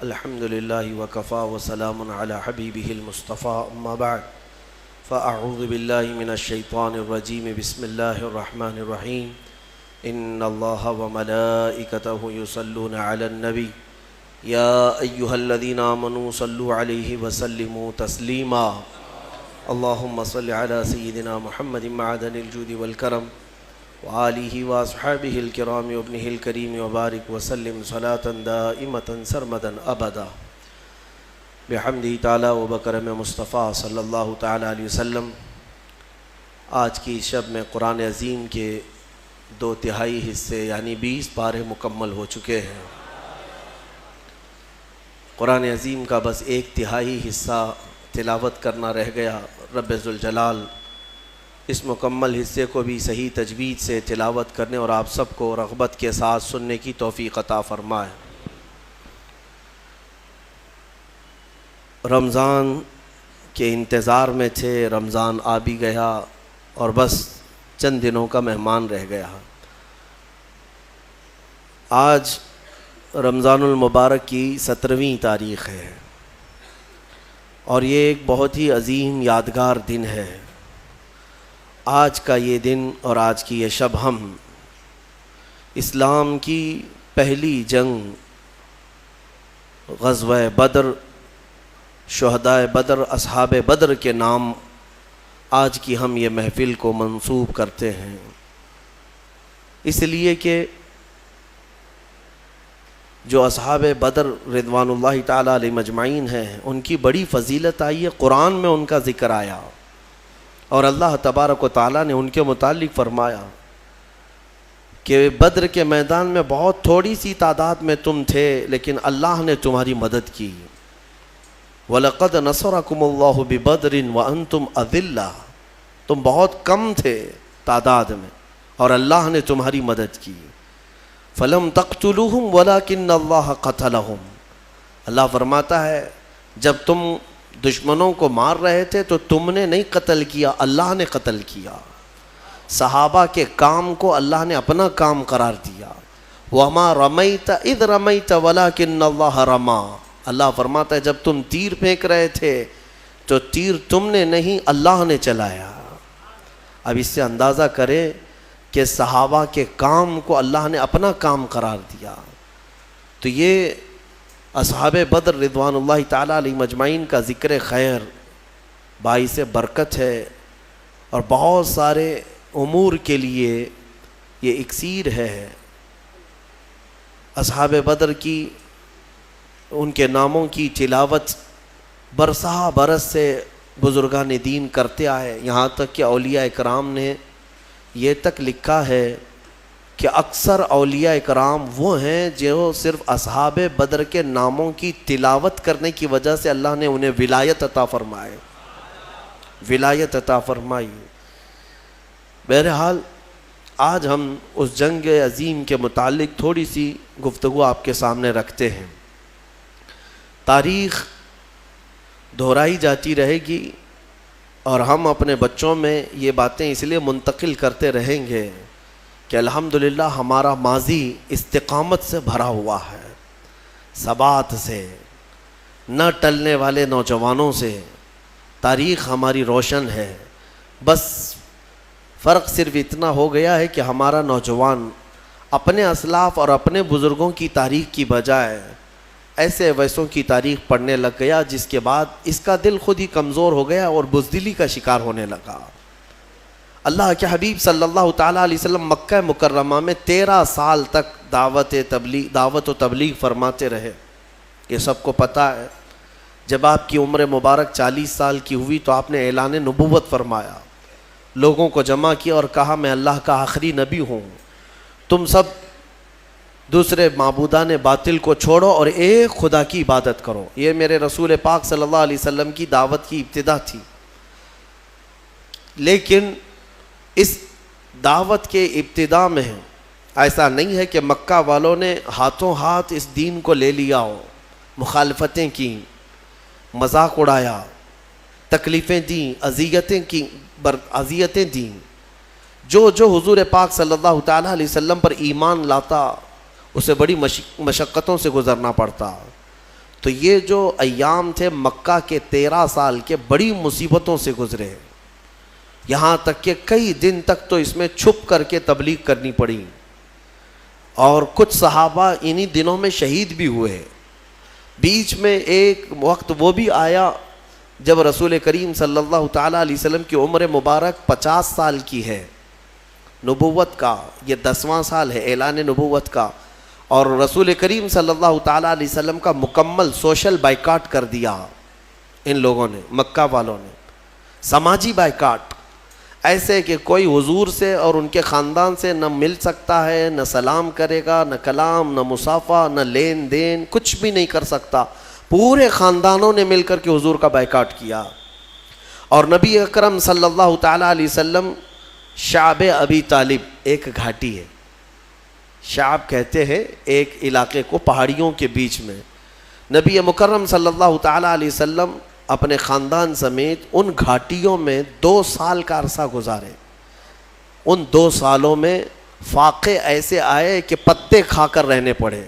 الحمد للہ وکفا وسلام علی حبیبہ المصطفیٰ اما بعد فاعوذ باللہ من الشیطان الرجیم بسم اللہ الرحمن الرحیم ان اللہ وملائکتہ یصلون علی النبی یا ایہا الذین آمنوا صلوا علیہ وسلموا تسلیما اللہم صل علی سیدنا محمد معدن الجود والکرم وآلہ واصحابہ الکرام وابنہ الکریم وبارک وسلم صلاة دائمة سرمدا ابدا بحمدہ تعالی وبکرم مصطفیٰ صلی اللہ تعالی علیہ وسلم۔ آج کی شب میں قرآن عظیم کے 2/3 حصے یعنی 20 پارے مکمل ہو چکے ہیں۔ قرآن عظیم کا بس 1/3 حصہ تلاوت کرنا رہ گیا۔ رب ذوالجلال اس مکمل حصے کو بھی صحیح تجوید سے تلاوت کرنے اور آپ سب کو رغبت کے ساتھ سننے کی توفیق عطا فرمائے۔ رمضان کے انتظار میں تھے، رمضان آ بھی گیا اور بس چند دنوں کا مہمان رہ گیا۔ آج رمضان المبارک کی 17ویں تاریخ ہے اور یہ ایک بہت ہی عظیم یادگار دن ہے۔ آج کا یہ دن اور آج کی یہ شب ہم اسلام کی پہلی جنگ غزوہ بدر، شہدائے بدر، اصحاب بدر کے نام آج کی ہم یہ محفل کو منسوب کرتے ہیں، اس لیے کہ جو اصحاب بدر رضوان اللہ تعالیٰ علیہ مجمعین ہیں ان کی بڑی فضیلت آئی ہے، قرآن میں ان کا ذکر آیا اور اللہ تبارک و تعالیٰ نے ان کے متعلق فرمایا کہ بدر کے میدان میں بہت تھوڑی سی تعداد میں تم تھے لیکن اللہ نے تمہاری مدد کی۔ وَلَقَدْ نَصَرَكُمُ اللَّهُ بِبَدْرٍ وَأَنْتُمْ أَذِلَّةٌ، تم بہت کم تھے تعداد میں اور اللہ نے تمہاری مدد کی۔ فَلَمْ تَقْتُلُوهُمْ وَلَكِنَّ اللَّهَ قَتَلَهُمْ، اللہ فرماتا ہے جب تم دشمنوں کو مار رہے تھے تو تم نے نہیں قتل کیا، اللہ نے قتل کیا۔ صحابہ کے کام کو اللہ نے اپنا کام قرار دیا۔ وَمَا رَمَيْتَ إِذْ رَمَيْتَ وَلَكِنَّ اللَّهَ رَمَى، اللہ فرماتا ہے جب تم تیر پھینک رہے تھے تو تیر تم نے نہیں اللہ نے چلایا۔ اب اس سے اندازہ کرے کہ صحابہ کے کام کو اللہ نے اپنا کام قرار دیا۔ تو یہ اصحاب بدر رضوان اللہ تعالیٰ علیہ مجمعین کا ذکر خیر باعث برکت ہے اور بہت سارے امور کے لیے یہ اکسیر ہے۔ اصحاب بدر کی ان کے ناموں کی تلاوت برسہ برس سے بزرگان دین کرتے آئے، یہاں تک کہ اولیاء اکرام نے یہ تک لکھا ہے کہ اکثر اولیاء اکرام وہ ہیں جو صرف اصحاب بدر کے ناموں کی تلاوت کرنے کی وجہ سے اللہ نے انہیں ولایت عطا فرمائے، ولایت عطا فرمائی۔ بہرحال آج ہم اس جنگ عظیم کے متعلق تھوڑی سی گفتگو آپ کے سامنے رکھتے ہیں۔ تاریخ دہرائی جاتی رہے گی اور ہم اپنے بچوں میں یہ باتیں اس لیے منتقل کرتے رہیں گے کہ الحمدللہ ہمارا ماضی استقامت سے بھرا ہوا ہے، ثبات سے، نہ ٹلنے والے نوجوانوں سے۔ تاریخ ہماری روشن ہے، بس فرق صرف اتنا ہو گیا ہے کہ ہمارا نوجوان اپنے اسلاف اور اپنے بزرگوں کی تاریخ کی بجائے ایسے ویسوں کی تاریخ پڑھنے لگ گیا جس کے بعد اس کا دل خود ہی کمزور ہو گیا اور بزدلی کا شکار ہونے لگا۔ اللہ کے حبیب صلی اللہ تعالیٰ علیہ وسلم مکہ مکرمہ میں 13 سال تک دعوت و تبلیغ فرماتے رہے، یہ سب کو پتہ ہے۔ جب آپ کی عمر مبارک 40 سال کی ہوئی تو آپ نے اعلان نبوت فرمایا، لوگوں کو جمع کیا اور کہا میں اللہ کا آخری نبی ہوں، تم سب دوسرے معبودان باطل کو چھوڑو اور ایک خدا کی عبادت کرو۔ یہ میرے رسول پاک صلی اللہ علیہ وسلم کی دعوت کی ابتدا تھی۔ لیکن اس دعوت کے ابتدا میں ایسا نہیں ہے کہ مکہ والوں نے ہاتھوں ہاتھ اس دین کو لے لیا ہو، مخالفتیں کی، مذاق اڑایا، تکلیفیں دیں، اذیتیں دیں۔ جو حضور پاک صلی اللہ تعالیٰ علیہ وسلم پر ایمان لاتا اسے بڑی مشقتوں سے گزرنا پڑتا۔ تو یہ جو ایام تھے مکہ کے 13 سال کے بڑی مصیبتوں سے گزرے، یہاں تک کہ کئی دن تک تو اس میں چھپ کر کے تبلیغ کرنی پڑی، اور کچھ صحابہ انہی دنوں میں شہید بھی ہوئے۔ بیچ میں ایک وقت وہ بھی آیا جب رسول کریم صلی اللہ تعالیٰ علیہ وسلم کی عمر مبارک 50 سال کی ہے، نبوت کا یہ 10واں سال ہے اعلان نبوت کا، اور رسول کریم صلی اللہ تعالیٰ علیہ وسلم کا مکمل سوشل بائیکاٹ کر دیا ان لوگوں نے، مکہ والوں نے، سماجی بائیکاٹ، ایسے کہ کوئی حضور سے اور ان کے خاندان سے نہ مل سکتا ہے، نہ سلام کرے گا، نہ کلام، نہ مصافحہ، نہ لین دین، کچھ بھی نہیں کر سکتا۔ پورے خاندانوں نے مل کر کے حضور کا بائیکاٹ کیا، اور نبی اکرم صلی اللہ تعالیٰ علیہ وسلم شعب ابی طالب، ایک گھاٹی ہے، شعب کہتے ہیں ایک علاقے کو پہاڑیوں کے بیچ میں، نبی مکرم صلی اللہ تعالیٰ علیہ وسلم اپنے خاندان سمیت ان گھاٹیوں میں 2 سال کا عرصہ گزارے۔ ان 2 سالوں میں فاقے ایسے آئے کہ پتے کھا کر رہنے پڑے،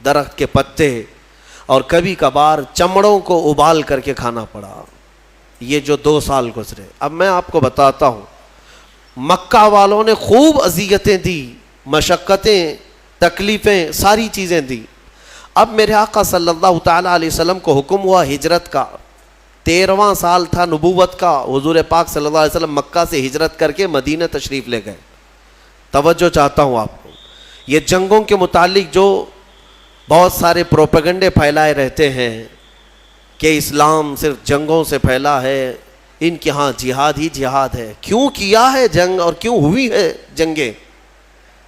درخت کے پتے، اور کبھی کبھار چمڑوں کو ابال کر کے کھانا پڑا۔ یہ جو 2 سال گزرے، اب میں آپ کو بتاتا ہوں، مکہ والوں نے خوب اذیتیں دی، مشقتیں، تکلیفیں، ساری چیزیں دی۔ اب میرے آقا صلی اللہ تعالیٰ علیہ وسلم کو حکم ہوا ہجرت کا، 13واں سال تھا نبوت کا، حضور پاک صلی اللہ علیہ وسلم مکہ سے ہجرت کر کے مدینہ تشریف لے گئے۔ توجہ چاہتا ہوں آپ کو، یہ جنگوں کے متعلق جو بہت سارے پروپیگنڈے پھیلائے رہتے ہیں کہ اسلام صرف جنگوں سے پھیلا ہے، ان کے ہاں جہاد ہی جہاد ہے۔ کیوں کیا ہے جنگ اور کیوں ہوئی ہے جنگیں؟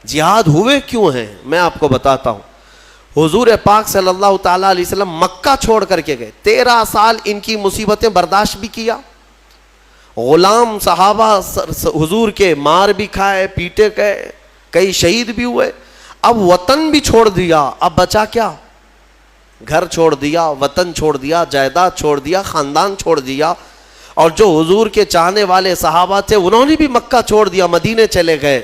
جہاد ہوئے کیوں ہیں؟ میں آپ کو بتاتا ہوں۔ حضور پاک صلی اللہ تعالیٰ علیہ وسلم مکہ چھوڑ کر کے گئے، 13 سال ان کی مصیبتیں برداشت بھی کیا، غلام صحابہ حضور کے مار بھی کھائے، پیٹے گئے، کئی شہید بھی ہوئے۔ اب وطن بھی چھوڑ دیا، اب بچا کیا؟ گھر چھوڑ دیا، وطن چھوڑ دیا، جائیداد چھوڑ دیا، خاندان چھوڑ دیا، اور جو حضور کے چاہنے والے صحابہ تھے انہوں نے بھی مکہ چھوڑ دیا، مدینے چلے گئے۔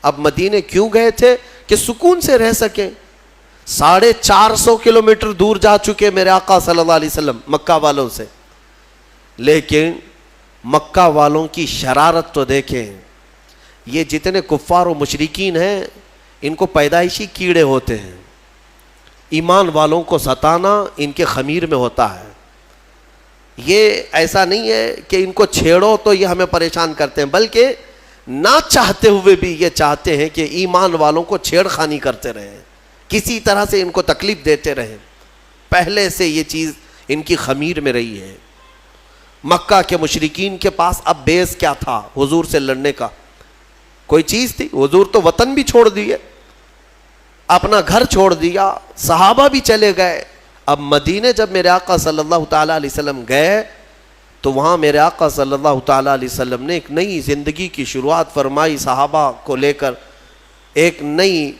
اب مدینے کیوں گئے تھے؟ کہ سکون سے رہ سکیں۔ 450 کلومیٹر دور جا چکے میرے آقا صلی اللہ علیہ وسلم مکہ والوں سے، لیکن مکہ والوں کی شرارت تو دیکھیں۔ یہ جتنے کفار و مشرکین ہیں ان کو پیدائشی کیڑے ہوتے ہیں، ایمان والوں کو ستانا ان کے خمیر میں ہوتا ہے۔ یہ ایسا نہیں ہے کہ ان کو چھیڑو تو یہ ہمیں پریشان کرتے ہیں، بلکہ نہ چاہتے ہوئے بھی یہ چاہتے ہیں کہ ایمان والوں کو چھیڑ خانی کرتے رہیں، کسی طرح سے ان کو تکلیف دیتے رہیں۔ پہلے سے یہ چیز ان کی خمیر میں رہی ہے۔ مکہ کے مشرکین کے پاس اب بیس کیا تھا حضور سے لڑنے کا؟ کوئی چیز تھی؟ حضور تو وطن بھی چھوڑ دیے، اپنا گھر چھوڑ دیا، صحابہ بھی چلے گئے۔ اب مدینے جب میرے آقا صلی اللہ تعالیٰ علیہ وسلم گئے تو وہاں میرے آقا صلی اللہ تعالیٰ علیہ وسلم نے ایک نئی زندگی کی شروعات فرمائی، صحابہ کو لے کر ایک نئی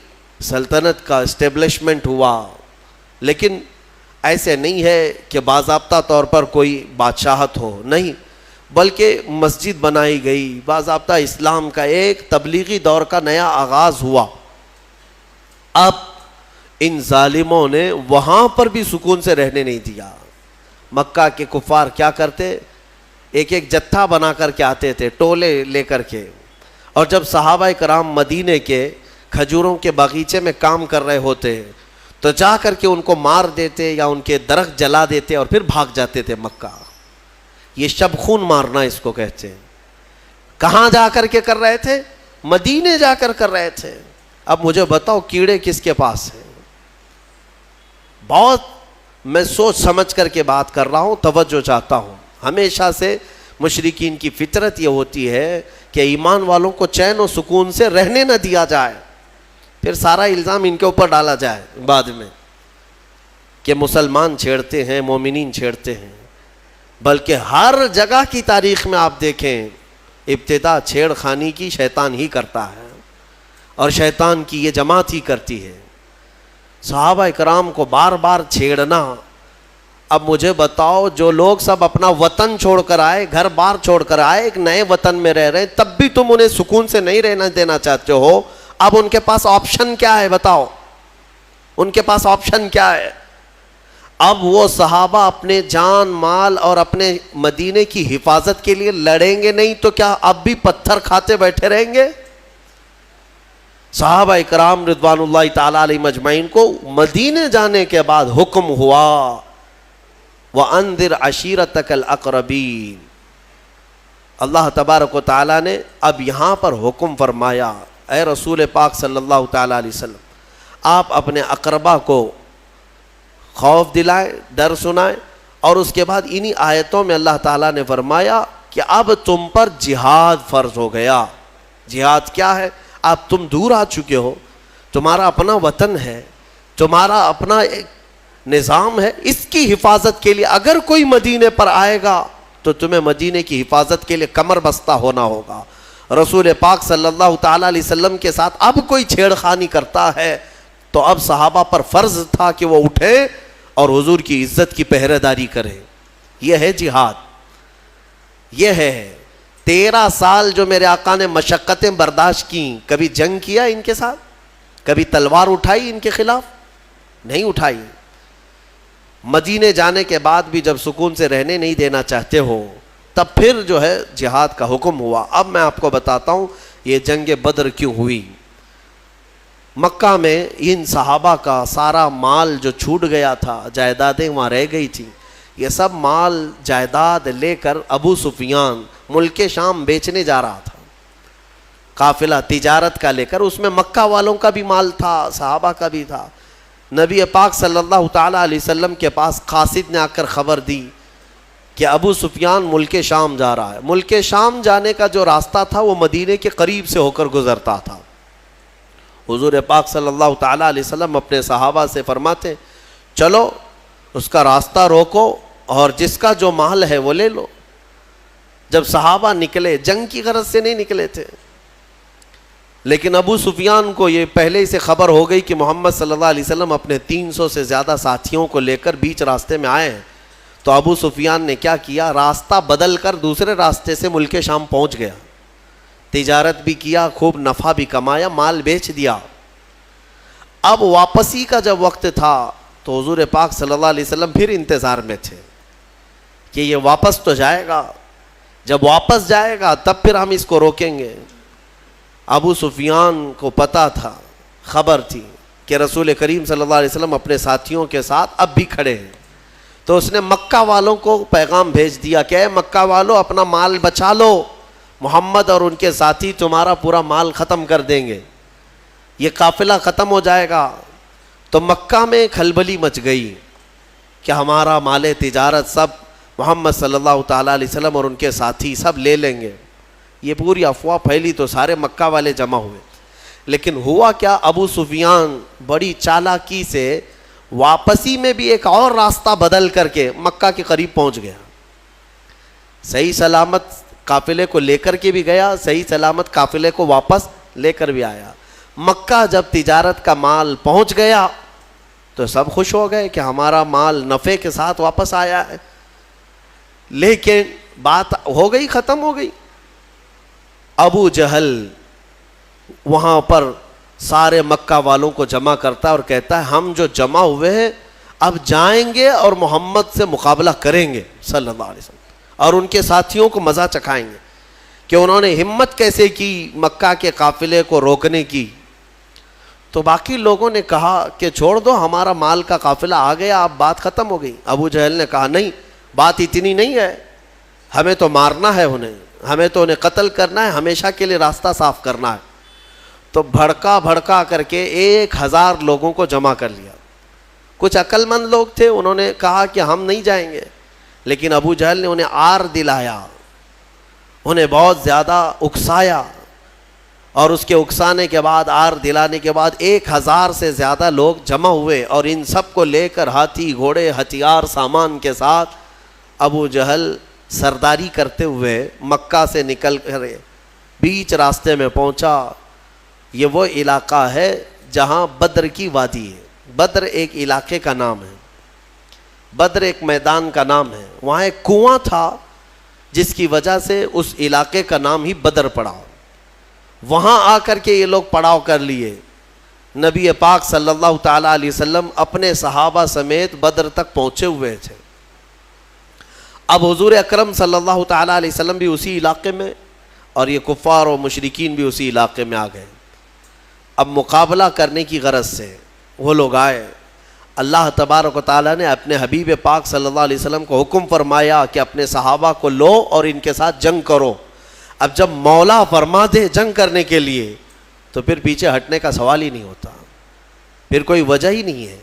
سلطنت کا اسٹیبلشمنٹ ہوا۔ لیکن ایسے نہیں ہے کہ باضابطہ طور پر کوئی بادشاہت ہو، نہیں، بلکہ مسجد بنائی گئی، باضابطہ اسلام کا ایک تبلیغی دور کا نیا آغاز ہوا۔ اب ان ظالموں نے وہاں پر بھی سکون سے رہنے نہیں دیا۔ مکہ کے کفار کیا کرتے؟ ایک ایک جتھا بنا کر کے آتے تھے، ٹولے لے کر کے، اور جب صحابہ کرام مدینے کے کھجوروں کے باغیچے میں کام کر رہے ہوتے تو جا کر کے ان کو مار دیتے یا ان کے درخت جلا دیتے اور پھر بھاگ جاتے تھے مکہ۔ یہ شب خون مارنا اس کو کہتے ہیں۔ کہاں جا کر کے کر رہے تھے؟ مدینے جا کر کر رہے تھے۔ اب مجھے بتاؤ کیڑے کس کے پاس ہیں؟ بہت میں سوچ سمجھ کر کے بات کر رہا ہوں، توجہ چاہتا ہوں۔ ہمیشہ سے مشرکین کی فطرت یہ ہوتی ہے کہ ایمان والوں کو چین و سکون سے رہنے نہ دیا جائے، پھر سارا الزام ان کے اوپر ڈالا جائے بعد میں کہ مسلمان چھیڑتے ہیں، مومنین چھیڑتے ہیں۔ بلکہ ہر جگہ کی تاریخ میں آپ دیکھیں، ابتدا چھیڑ خانی کی شیطان ہی کرتا ہے، اور شیطان کی یہ جماعت ہی کرتی ہے۔ صحابہ کرام کو بار بار چھیڑنا۔ اب مجھے بتاؤ، جو لوگ سب اپنا وطن چھوڑ کر آئے، گھر بار چھوڑ کر آئے، ایک نئے وطن میں رہ رہے ہیں، تب بھی تم انہیں سکون سے نہیں رہنا دینا چاہتے ہو۔ اب ان کے پاس آپشن کیا ہے؟ بتاؤ، ان کے پاس آپشن کیا ہے؟ اب وہ صحابہ اپنے جان مال اور اپنے مدینے کی حفاظت کے لیے لڑیں گے نہیں تو کیا اب بھی پتھر کھاتے بیٹھے رہیں گے؟ صحابہ اکرام رضوان اللہ تعالی علیہ مجمعین کو مدینے جانے کے بعد حکم ہوا وَأَنذِرْ عَشِيرَتَكَ الْأَقْرَبِينَ. اللہ تبارک و تعالیٰ نے اب یہاں پر حکم فرمایا اے رسول پاک صلی اللہ تعالیٰ علیہ وسلم آپ اپنے اقربا کو خوف دلائیں، ڈر سنائیں. اور اس کے بعد انہی آیتوں میں اللہ تعالیٰ نے فرمایا کہ اب تم پر جہاد فرض ہو گیا. جہاد کیا ہے؟ اب تم دور آ چکے ہو، تمہارا اپنا وطن ہے، تمہارا اپنا ایک نظام ہے، اس کی حفاظت کے لیے اگر کوئی مدینے پر آئے گا تو تمہیں مدینے کی حفاظت کے لیے کمر بستہ ہونا ہوگا. رسول پاک صلی اللہ تعالیٰ علیہ وسلم کے ساتھ اب کوئی چھیڑ خانی کرتا ہے تو اب صحابہ پر فرض تھا کہ وہ اٹھیں اور حضور کی عزت کی پہرے داری کریں. یہ ہے جہاد. یہ ہے 13 سال جو میرے آقا نے مشقتیں برداشت کی. کبھی جنگ کیا ان کے ساتھ؟ کبھی تلوار اٹھائی ان کے خلاف؟ نہیں اٹھائی. مدینے جانے کے بعد بھی جب سکون سے رہنے نہیں دینا چاہتے ہو تب پھر جو ہے جہاد کا حکم ہوا. اب میں آپ کو بتاتا ہوں یہ جنگ بدر کیوں ہوئی. مکہ میں ان صحابہ کا سارا مال جو چھوٹ گیا تھا، جائیدادیں وہاں رہ گئی تھیں، یہ سب مال جائیداد لے کر ابو سفیان ملک شام بیچنے جا رہا تھا. قافلہ تجارت کا لے کر، اس میں مکہ والوں کا بھی مال تھا، صحابہ کا بھی تھا. نبی پاک صلی اللہ تعالیٰ علیہ وسلم کے پاس قاصد نے آ کر خبر دی کہ ابو سفیان ملک شام جا رہا ہے. ملک شام جانے کا جو راستہ تھا وہ مدینے کے قریب سے ہو کر گزرتا تھا. حضور پاک صلی اللہ تعالیٰ علیہ وسلم اپنے صحابہ سے فرماتے چلو اس کا راستہ روکو اور جس کا جو مال ہے وہ لے لو. جب صحابہ نکلے، جنگ کی غرض سے نہیں نکلے تھے، لیکن ابو سفیان کو یہ پہلے سے خبر ہو گئی کہ محمد صلی اللہ علیہ وسلم اپنے 300 سے زیادہ ساتھیوں کو لے کر بیچ راستے میں آئے ہیں. تو ابو سفیان نے کیا کیا، راستہ بدل کر دوسرے راستے سے ملک شام پہنچ گیا. تجارت بھی کیا، خوب نفع بھی کمایا، مال بیچ دیا. اب واپسی کا جب وقت تھا تو حضور پاک صلی اللہ علیہ وسلم پھر انتظار میں تھے کہ یہ واپس تو جائے گا، جب واپس جائے گا تب پھر ہم اس کو روکیں گے. ابو سفیان کو پتا تھا، خبر تھی کہ رسول کریم صلی اللہ علیہ وسلم اپنے ساتھیوں کے ساتھ اب بھی کھڑے ہیں. تو اس نے مکہ والوں کو پیغام بھیج دیا کہ اے مکہ والوں اپنا مال بچا لو، محمد اور ان کے ساتھی تمہارا پورا مال ختم کر دیں گے، یہ قافلہ ختم ہو جائے گا. تو مکہ میں کھلبلی مچ گئی کہ ہمارا مال تجارت سب محمد صلی اللہ تعالیٰ علیہ وسلم اور ان کے ساتھی سب لے لیں گے. یہ پوری افواہ پھیلی تو سارے مکہ والے جمع ہوئے. لیکن ہوا کیا، ابو سفیان بڑی چالاکی سے واپسی میں بھی ایک اور راستہ بدل کر کے مکہ کے قریب پہنچ گیا. صحیح سلامت قافلے کو لے کر کے بھی گیا، صحیح سلامت قافلے کو واپس لے کر بھی آیا. مکہ جب تجارت کا مال پہنچ گیا تو سب خوش ہو گئے کہ ہمارا مال نفع کے ساتھ واپس آیا ہے. لیکن بات ہو گئی، ختم ہو گئی. ابو جہل وہاں پر سارے مکہ والوں کو جمع کرتا ہے اور کہتا ہے ہم جو جمع ہوئے ہیں اب جائیں گے اور محمد سے مقابلہ کریں گے صلی اللہ علیہ وسلم، اور ان کے ساتھیوں کو مزہ چکھائیں گے کہ انہوں نے ہمت کیسے کی مکہ کے قافلے کو روکنے کی. تو باقی لوگوں نے کہا کہ چھوڑ دو، ہمارا مال کا قافلہ آ گیا، اب بات ختم ہو گئی. ابو جہل نے کہا نہیں، بات اتنی نہیں ہے، ہمیں تو مارنا ہے انہیں، ہمیں تو انہیں قتل کرنا ہے، ہمیشہ کے لیے راستہ صاف کرنا ہے. تو بھڑکا کر کے 1000 لوگوں کو جمع کر لیا. کچھ عقل مند لوگ تھے، انہوں نے کہا کہ ہم نہیں جائیں گے، لیکن ابو جہل نے انہیں آر دلایا، انہیں بہت زیادہ اکسایا، اور اس کے اکسانے کے بعد، آر دلانے کے بعد 1000 سے زیادہ لوگ جمع ہوئے، اور ان سب کو لے کر ہاتھی گھوڑے ہتھیار سامان کے ساتھ ابو جہل سرداری کرتے ہوئے مکہ سے نکل کر بیچ راستے میں پہنچا. یہ وہ علاقہ ہے جہاں بدر کی وادی ہے. بدر ایک علاقے کا نام ہے، بدر ایک میدان کا نام ہے. وہاں ایک کنواں تھا جس کی وجہ سے اس علاقے کا نام ہی بدر پڑا. وہاں آ کر کے یہ لوگ پڑاؤ کر لیے. نبی پاک صلی اللہ تعالیٰ علیہ وسلم اپنے صحابہ سمیت بدر تک پہنچے ہوئے تھے. اب حضور اکرم صلی اللہ تعالیٰ علیہ وسلم بھی اسی علاقے میں اور یہ کفار و مشرکین بھی اسی علاقے میں آ گئے. اب مقابلہ کرنے کی غرض سے وہ لوگ آئے. اللہ تبارک و تعالیٰ نے اپنے حبیب پاک صلی اللہ علیہ وسلم کو حکم فرمایا کہ اپنے صحابہ کو لو اور ان کے ساتھ جنگ کرو. اب جب مولا فرما دے جنگ کرنے کے لیے تو پھر پیچھے ہٹنے کا سوال ہی نہیں ہوتا, پھر کوئی وجہ ہی نہیں ہے.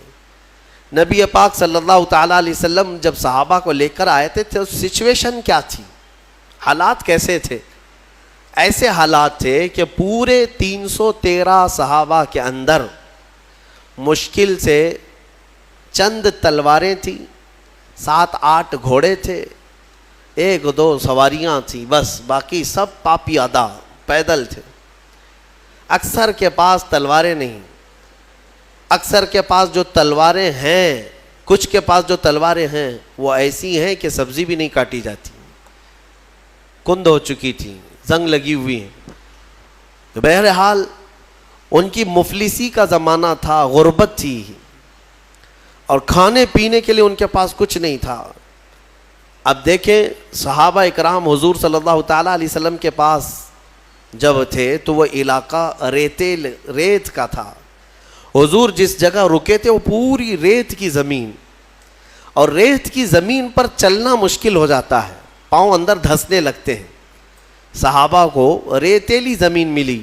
نبی پاک صلی اللہ تعالیٰ علیہ وسلم جب صحابہ کو لے کر آئے تھے تو سچویشن کیا تھی, حالات کیسے تھے؟ ایسے حالات تھے کہ پورے 313 صحابہ کے اندر مشکل سے چند تلواریں تھیں, 7-8 گھوڑے تھے, 1-2 سواریاں تھیں, بس باقی سب پاپیادہ پیدل تھے. اکثر کے پاس تلواریں نہیں, اکثر کے پاس جو تلواریں ہیں, کچھ کے پاس جو تلواریں ہیں وہ ایسی ہیں کہ سبزی بھی نہیں کاٹی جاتی, کند ہو چکی تھی, زنگ لگی ہوئی ہیں. تو بہرحال ان کی مفلسی کا زمانہ تھا, غربت تھی اور کھانے پینے کے لیے ان کے پاس کچھ نہیں تھا. اب دیکھیں صحابہ اکرام حضور صلی اللہ تعالیٰ علیہ وسلم کے پاس جب تھے تو وہ علاقہ ریت کا تھا. حضور جس جگہ رکے تھے وہ پوری ریت کی زمین, اور ریت کی زمین پر چلنا مشکل ہو جاتا ہے, پاؤں اندر دھسنے لگتے ہیں. صحابہ کو ریتیلی زمین ملی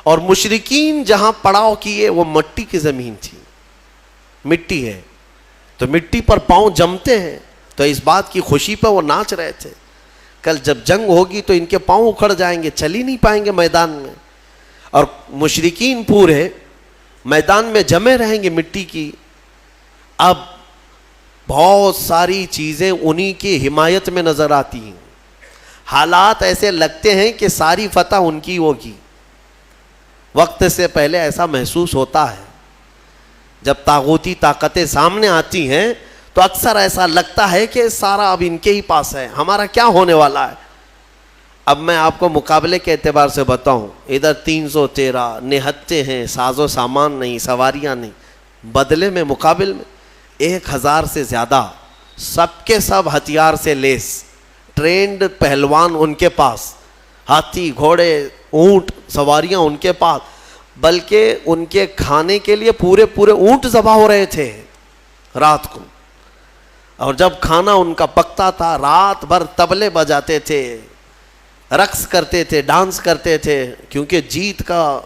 اور مشرکین جہاں پڑاؤ کیے وہ مٹی کی زمین تھی, مٹی ہے تو مٹی پر پاؤں جمتے ہیں, تو اس بات کی خوشی پہ وہ ناچ رہے تھے. کل جب جنگ ہوگی تو ان کے پاؤں اکھڑ جائیں گے, چل ہی نہیں پائیں گے میدان میں, اور مشرکین پورے میدان میں جمے رہیں گے مٹی کی. اب بہت ساری چیزیں انہی کی حمایت میں نظر آتی ہیں, حالات ایسے لگتے ہیں کہ ساری فتح ان کی ہوگی. وقت سے پہلے ایسا محسوس ہوتا ہے, جب طاغوتی طاقتیں سامنے آتی ہیں تو اکثر ایسا لگتا ہے کہ سارا اب ان کے ہی پاس ہے, ہمارا کیا ہونے والا ہے. اب میں آپ کو مقابلے کے اعتبار سے بتاؤں, ادھر 313 نہتے ہیں, ساز و سامان نہیں, سواریاں نہیں, بدلے میں مقابل میں 1000 سے زیادہ سب کے سب ہتھیار سے لیس, ٹرینڈ پہلوان ان کے پاس, ہاتھی گھوڑے اونٹ سواریاں ان کے پاس, بلکہ ان کے کھانے کے لیے پورے اونٹ ذبح ہو رہے تھے رات کو. اور جب کھانا ان کا پکتا تھا رات بھر تبلے بجاتے تھے, رقص کرتے تھے, ڈانس کرتے تھے, کیونکہ جیت کا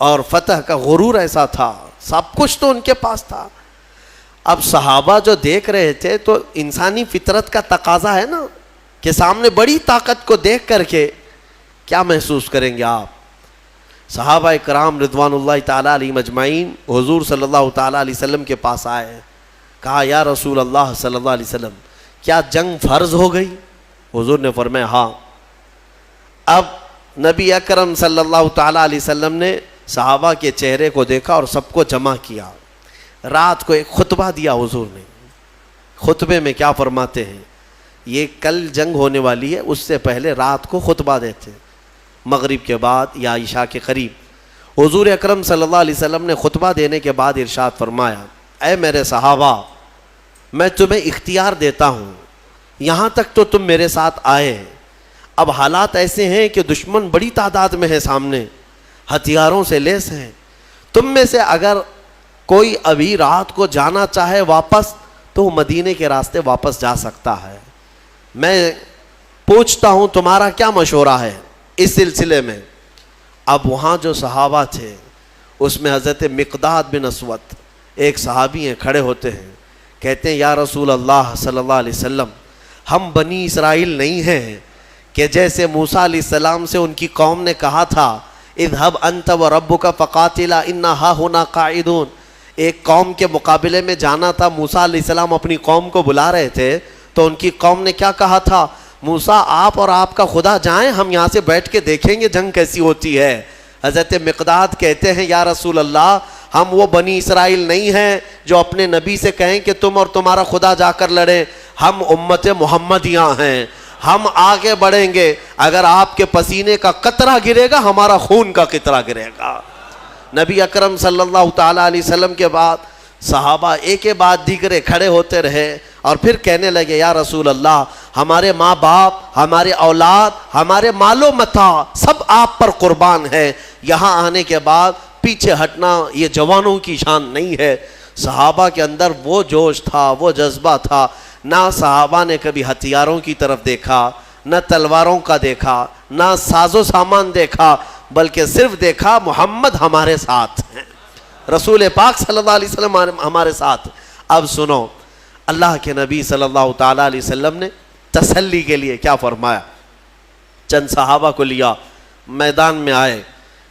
اور فتح کا غرور ایسا تھا, سب کچھ تو ان کے پاس تھا. اب صحابہ جو دیکھ رہے تھے تو انسانی فطرت کا تقاضا ہے نا کہ سامنے بڑی طاقت کو دیکھ کر کے کیا محسوس کریں گے آپ. صحابہ کرام رضوان اللہ تعالیٰ علیہ مجمعین حضور صلی اللہ تعالیٰ علیہ وسلم کے پاس آئے, کہا یا رسول اللہ صلی اللہ علیہ وسلم کیا جنگ فرض ہو گئی؟ حضور نے فرمایا ہاں. اب نبی اکرم صلی اللہ تعالیٰ علیہ وسلم نے صحابہ کے چہرے کو دیکھا اور سب کو جمع کیا. رات کو ایک خطبہ دیا حضور نے. خطبے میں کیا فرماتے ہیں, یہ کل جنگ ہونے والی ہے, اس سے پہلے رات کو خطبہ دیتے, مغرب کے بعد یا عشاء کے قریب. حضور اکرم صلی اللہ علیہ وسلم نے خطبہ دینے کے بعد ارشاد فرمایا, اے میرے صحابہ میں تمہیں اختیار دیتا ہوں, یہاں تک تو تم میرے ساتھ آئے, اب حالات ایسے ہیں کہ دشمن بڑی تعداد میں ہے سامنے, ہتھیاروں سے لیس ہیں, تم میں سے اگر کوئی ابھی رات کو جانا چاہے واپس تو مدینے کے راستے واپس جا سکتا ہے. میں پوچھتا ہوں تمہارا کیا مشورہ ہے اس سلسلے میں. اب وہاں جو صحابہ تھے اس میں حضرت مقداد بن اسود ایک صحابی ہیں, کھڑے ہوتے ہیں, کہتے ہیں یا رسول اللہ صلی اللہ علیہ وسلم ہم بنی اسرائیل نہیں ہیں کہ جیسے موسیٰ علیہ السلام سے ان کی قوم نے کہا تھا اذهب انت وربک فقاتلا انا ہاہنا قاعدون. ایک قوم کے مقابلے میں جانا تھا, موسیٰ علیہ السلام اپنی قوم کو بلا رہے تھے تو ان کی قوم نے کیا کہا تھا, موسیٰ آپ اور آپ کا خدا جائیں, ہم یہاں سے بیٹھ کے دیکھیں گے جنگ کیسی ہوتی ہے. حضرت مقداد کہتے ہیں یا رسول اللہ ہم وہ بنی اسرائیل نہیں ہیں جو اپنے نبی سے کہیں کہ تم اور تمہارا خدا جا کر لڑیں, ہم امت محمدیاں ہیں, ہم آگے بڑھیں گے, اگر آپ کے پسینے کا قطرہ گرے گا ہمارا خون کا قطرہ گرے گا. نبی اکرم صلی اللہ تعالیٰ علیہ وسلم کے بعد صحابہ ایک کے بعد دیگرے کھڑے ہوتے رہے اور پھر کہنے لگے یا رسول اللہ، ہمارے ماں باپ، ہمارے اولاد، ہمارے مال و متاع سب آپ پر قربان ہے، یہاں آنے کے بعد پیچھے ہٹنا یہ جوانوں کی شان نہیں ہے۔ صحابہ کے اندر وہ جوش تھا، وہ جذبہ تھا، نہ صحابہ نے کبھی ہتھیاروں کی طرف دیکھا، نہ تلواروں کا دیکھا، نہ ساز و سامان دیکھا، بلکہ صرف دیکھا محمد ہمارے ساتھ ہیں، رسول پاک صلی اللہ علیہ وسلم ہمارے ساتھ۔ اب سنو، اللہ کے نبی صلی اللہ تعالیٰ علیہ وسلم نے تسلی کے لیے کیا فرمایا؟ چند صحابہ کو لیا، میدان میں آئے،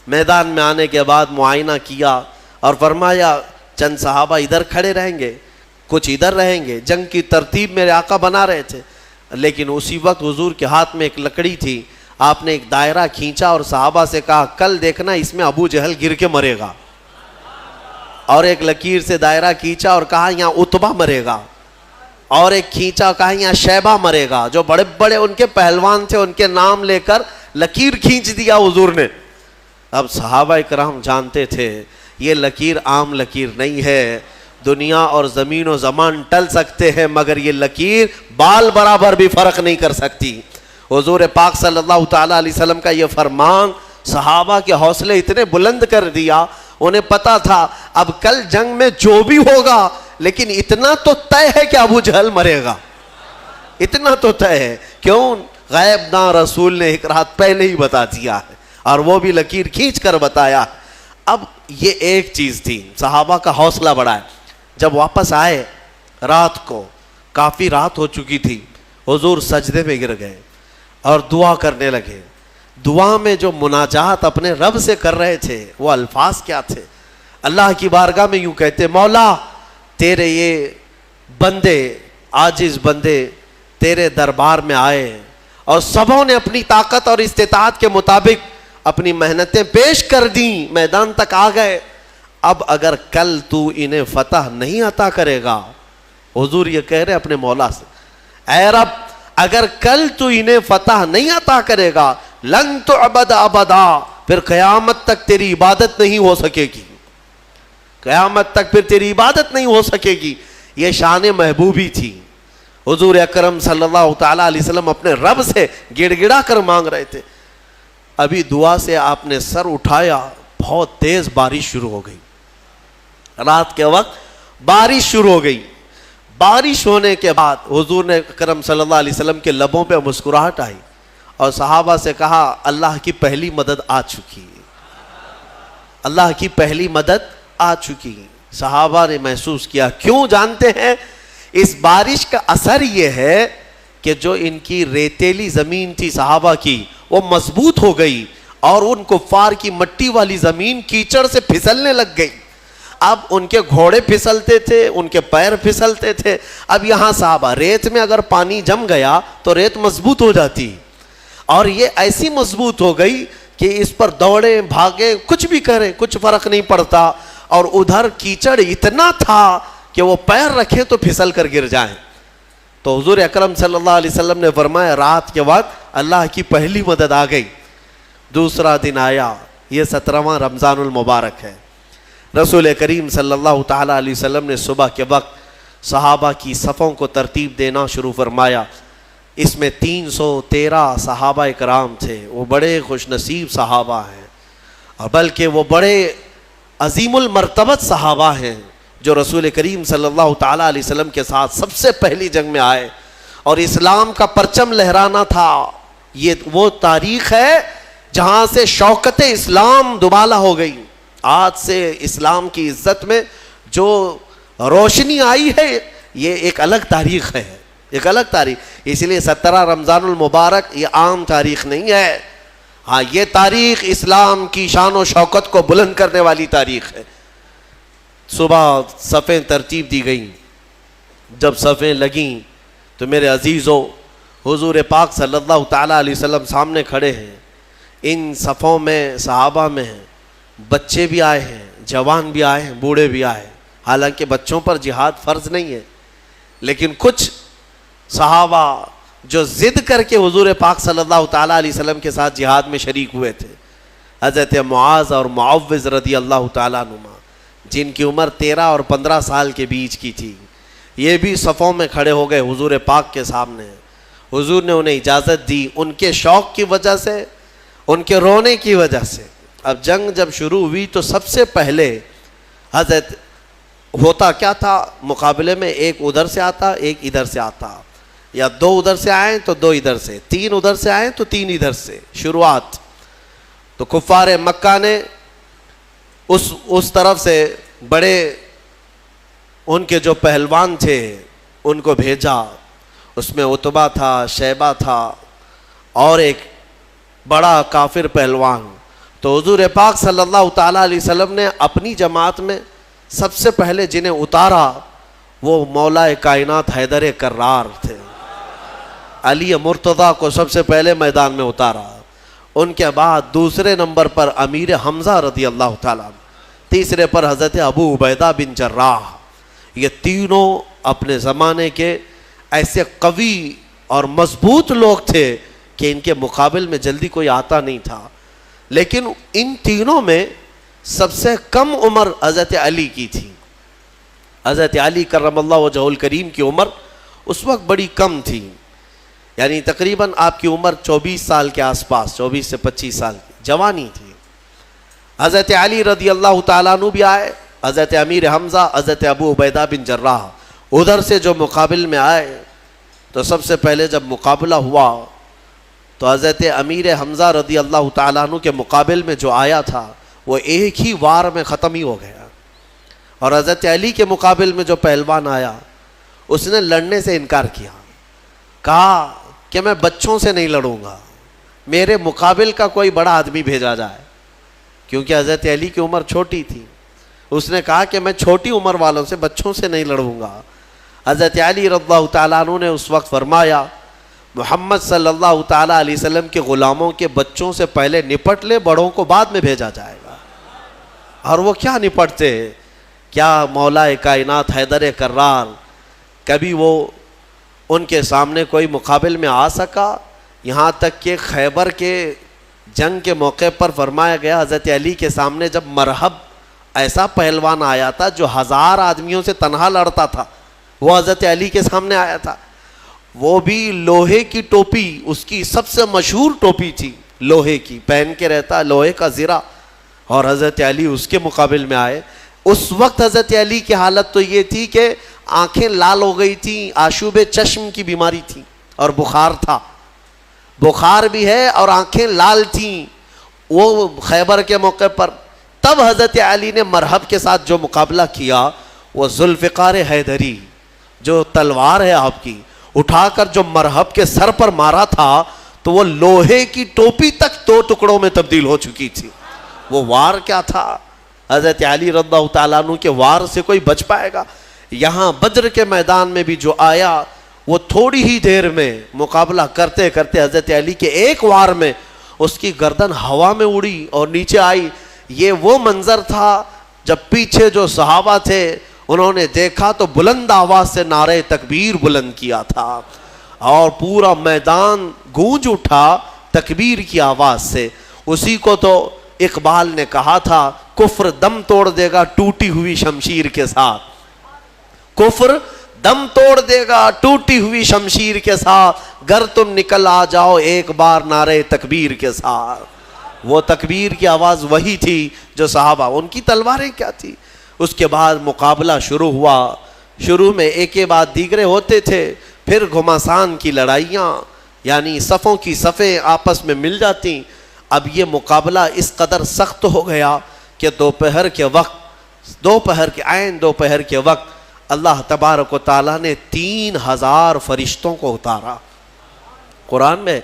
میدان میں آنے کے بعد معائنہ کیا اور فرمایا چند صحابہ ادھر کھڑے رہیں گے، کچھ ادھر رہیں گے۔ جنگ کی ترتیب میرے آقا بنا رہے تھے، لیکن اسی وقت حضور کے ہاتھ میں ایک لکڑی تھی، آپ نے ایک دائرہ کھینچا اور صحابہ سے کہا کل دیکھنا اس میں ابو جہل گر کے مرے گا، اور ایک لکیر سے دائرہ کھینچا اور کہا یہاں عتبہ مرے گا، اور ایک کھینچا کہا یہاں شیبہ مرے گا، جو بڑے بڑے ان کے پہلوان تھے ان کے نام لے کر لکیر کھینچ دیا حضور نے۔ اب صحابہ کرام جانتے تھے یہ لکیر عام لکیر نہیں ہے، دنیا اور زمین و زمان ٹل سکتے ہیں مگر یہ لکیر بال برابر بھی فرق نہیں کر سکتی۔ حضور پاک صلی اللہ تعالیٰ علیہ وسلم کا یہ فرمان صحابہ کے حوصلے اتنے بلند کر دیا، انہیں پتا تھا اب کل جنگ میں جو بھی ہوگا لیکن اتنا تو طے ہے کہ ابو جہل مرے گا، اتنا تو طے ہے۔ کیوں؟ غیب داں رسول نے ایک رات پہلے ہی بتا دیا ہے، اور وہ بھی لکیر کھینچ کر بتایا۔ اب یہ ایک چیز تھی، صحابہ کا حوصلہ بڑھا ہے۔ جب واپس آئے رات کو، کافی رات ہو چکی تھی، حضور سجدے میں گر گئے اور دعا کرنے لگے۔ دعا میں جو مناجات اپنے رب سے کر رہے تھے وہ الفاظ کیا تھے؟ اللہ کی بارگاہ میں یوں کہتے مولا تیرے یہ بندے، عاجز بندے تیرے دربار میں آئے اور سبوں نے اپنی طاقت اور استطاعت کے مطابق اپنی محنتیں پیش کر دیں، میدان تک آ گئے، اب اگر کل تو انہیں فتح نہیں عطا کرے گا، حضور یہ کہہ رہے اپنے مولا سے، اے رب اگر کل تو انہیں فتح نہیں عطا کرے گا لن تعبد ابدا، پھر قیامت تک تیری عبادت نہیں ہو سکے گی، قیامت تک پھر تیری عبادت نہیں ہو سکے گی۔ یہ شان محبوبی تھی۔ حضور اکرم صلی اللہ تعالیٰ علیہ وسلم اپنے رب سے گڑ گڑا کر مانگ رہے تھے۔ ابھی دعا سے آپ نے سر اٹھایا، بہت تیز بارش شروع ہو گئی، رات کے وقت بارش شروع ہو گئی۔ بارش ہونے کے بعد حضور نے اکرم صلی اللہ علیہ وسلم کے لبوں پہ مسکراہٹ آئی اور صحابہ سے کہا اللہ کی پہلی مدد آ چکی، اللہ کی پہلی مدد آ چکی۔ صحابہ نے محسوس کیا، کیوں جانتے ہیں؟ اس بارش کا اثر یہ ہے کہ جو ان کی ریتیلی زمین تھی صحابہ کی وہ مضبوط ہو گئی، اور ان کفار کی مٹی والی زمین کیچڑ سے پھسلنے لگ گئی۔ اب ان کے گھوڑے پھسلتے تھے، ان کے پیر پھسلتے تھے۔ اب یہاں صحابہ، ریت میں اگر پانی جم گیا تو ریت مضبوط ہو جاتی، اور یہ ایسی مضبوط ہو گئی کہ اس پر دوڑیں بھاگیں کچھ بھی کریں کچھ فرق نہیں پڑتا، اور ادھر کیچڑ اتنا تھا کہ وہ پیر رکھیں تو پھسل کر گر جائیں۔ تو حضور اکرم صلی اللہ علیہ وسلم نے فرمایا رات کے وقت اللہ کی پہلی مدد آ گئی۔ دوسرا دن آیا، یہ 17واں رمضان المبارک ہے۔ رسول کریم صلی اللہ تعالیٰ علیہ وسلم نے صبح کے وقت صحابہ کی صفوں کو ترتیب دینا شروع فرمایا۔ اس میں 313 صحابہ کرام تھے، وہ بڑے خوش نصیب صحابہ ہیں، اور بلکہ وہ بڑے عظیم المرتبت صحابہ ہیں جو رسول کریم صلی اللہ تعالیٰ علیہ وسلم کے ساتھ سب سے پہلی جنگ میں آئے اور اسلام کا پرچم لہرانا تھا۔ یہ وہ تاریخ ہے جہاں سے شوکت اسلام دوبالا ہو گئی۔ آج سے اسلام کی عزت میں جو روشنی آئی ہے یہ ایک الگ تاریخ ہے، ایک الگ تاریخ۔ اس لیے 17 رمضان المبارک یہ عام تاریخ نہیں ہے، ہاں یہ تاریخ اسلام کی شان و شوکت کو بلند کرنے والی تاریخ ہے۔ صبح صفیں ترتیب دی گئیں، جب صفیں لگیں تو میرے عزیزو حضور پاک صلی اللہ تعالیٰ علیہ وسلم سامنے کھڑے ہیں۔ ان صفوں میں صحابہ میں ہیں، بچے بھی آئے ہیں، جوان بھی آئے ہیں، بوڑھے بھی آئے ہیں۔ حالانکہ بچوں پر جہاد فرض نہیں ہے، لیکن کچھ صحابہ جو ضد کر کے حضور پاک صلی اللہ تعالیٰ علیہ وسلم کے ساتھ جہاد میں شریک ہوئے تھے، حضرت معاذ اور معوذ رضی اللہ تعالیٰ عنہما، جن کی عمر 13 اور 15 سال کے بیچ کی تھی، یہ بھی صفوں میں کھڑے ہو گئے حضور پاک کے سامنے۔ حضور نے انہیں اجازت دی، ان کے شوق کی وجہ سے، ان کے رونے کی وجہ سے۔ اب جنگ جب شروع ہوئی تو سب سے پہلے حضرت ہوتا کیا تھا، مقابلے میں ایک ادھر سے آتا، ایک ادھر سے آتا، یا 2 ادھر سے آئیں تو 2 ادھر سے، 3 ادھر سے آئیں تو 3 ادھر سے شروعات۔ تو کفار مکہ نے اس طرف سے بڑے ان کے جو پہلوان تھے ان کو بھیجا، اس میں عتبہ تھا، شیبہ تھا اور ایک بڑا کافر پہلوان۔ تو حضور پاک صلی اللہ تعالیٰ علیہ وسلم نے اپنی جماعت میں سب سے پہلے جنہیں اتارا وہ مولا کائنات حیدر کرار تھے۔ علی مرتضیٰ کو سب سے پہلے میدان میں اتارا، ان کے بعد دوسرے نمبر پر امیر حمزہ رضی اللہ تعالیٰ، تیسرے پر حضرت ابو عبیدہ بن جراح۔ یہ تینوں اپنے زمانے کے ایسے قوی اور مضبوط لوگ تھے کہ ان کے مقابل میں جلدی کوئی آتا نہیں تھا۔ لیکن ان تینوں میں سب سے کم عمر حضرت علی کی تھی۔ حضرت علی کرم اللہ وجہ الکریم کی عمر اس وقت بڑی کم تھی، یعنی تقریباً آپ کی عمر 24 سال کے آس پاس، 24 سے 25 سال کی جوانی تھی۔ حضرت علی رضی اللہ تعالیٰ عنہ بھی آئے، حضرت امیر حمزہ، حضرت ابو عبیدہ بن جراح ادھر سے جو مقابل میں آئے۔ تو سب سے پہلے جب مقابلہ ہوا تو حضرت امیر حمزہ رضی اللہ تعالیٰ عنہ کے مقابل میں جو آیا تھا وہ ایک ہی وار میں ختم ہی ہو گیا، اور حضرت علی کے مقابل میں جو پہلوان آیا اس نے لڑنے سے انکار کیا، کہا کہ میں بچوں سے نہیں لڑوں گا، میرے مقابل کا کوئی بڑا آدمی بھیجا جائے، کیونکہ حضرت علی کی عمر چھوٹی تھی۔ اس نے کہا کہ میں چھوٹی عمر والوں سے، بچوں سے نہیں لڑوں گا۔ حضرت علی رضی اللہ تعالیٰ عنہ نے اس وقت فرمایا محمد صلی اللہ تعالیٰ علیہ وسلم کے غلاموں کے بچوں سے پہلے نپٹ لے، بڑوں کو بعد میں بھیجا جائے گا۔ اور وہ کیا نپٹتے، کیا مولا کائنات حیدر کرار کبھی وہ ان کے سامنے کوئی مقابل میں آ سکا؟ یہاں تک کہ خیبر کے جنگ کے موقع پر فرمایا گیا حضرت علی کے سامنے جب مرحب ایسا پہلوان آیا تھا جو 1000 آدمیوں سے تنہا لڑتا تھا، وہ حضرت علی کے سامنے آیا تھا، وہ بھی لوہے کی ٹوپی، اس کی سب سے مشہور ٹوپی تھی لوہے کی، پہن کے رہتا لوہے کا زرہ، اور حضرت علی اس کے مقابل میں آئے۔ اس وقت حضرت علی کی حالت تو یہ تھی کہ آنکھیں لال ہو گئی تھیں، آشوب چشم کی بیماری تھی اور بخار تھا، بخار بھی ہے اور آنکھیں لال تھیں وہ خیبر کے موقع پر۔ تب حضرت علی نے مرحب کے ساتھ جو مقابلہ کیا وہ ذوالفقار حیدری، جو تلوار ہے آپ کی، اٹھا کر جو مرحب کے سر پر مارا تھا تو وہ لوہے کی ٹوپی تک 2 ٹکڑوں میں تبدیل ہو چکی تھی۔ وہ وار کیا تھا، حضرت علی رضی اللہ تعالیٰ عنہ کے وار سے کوئی بچ پائے گا؟ یہاں بدر کے میدان میں بھی جو آیا وہ تھوڑی ہی دیر میں مقابلہ کرتے کرتے حضرت علی کے ایک وار میں اس کی گردن ہوا میں اڑی اور نیچے آئی۔ یہ وہ منظر تھا جب پیچھے جو صحابہ تھے انہوں نے دیکھا تو بلند آواز سے نعرہ تکبیر بلند کیا تھا اور پورا میدان گونج اٹھا تکبیر کی آواز سے۔ اسی کو تو اقبال نے کہا تھا کفر دم توڑ دے گا ٹوٹی ہوئی شمشیر کے ساتھ، کفر دم توڑ دے گا ٹوٹی ہوئی شمشیر کے ساتھ، گر تم نکل آ جاؤ ایک بار نعرہ تکبیر کے ساتھ۔ وہ تکبیر کی آواز وہی تھی جو صحابہ، ان کی تلواریں کیا تھی۔ اس کے بعد مقابلہ شروع ہوا، شروع میں ایک کے بعد دیگرے ہوتے تھے، پھر گھمسان کی لڑائیاں، یعنی صفوں کی صفیں آپس میں مل جاتی۔ اب یہ مقابلہ اس قدر سخت ہو گیا کہ دوپہر کے وقت، دوپہر کے وقت اللہ تبارک و تعالیٰ نے 3000 فرشتوں کو اتارا۔ قرآن میں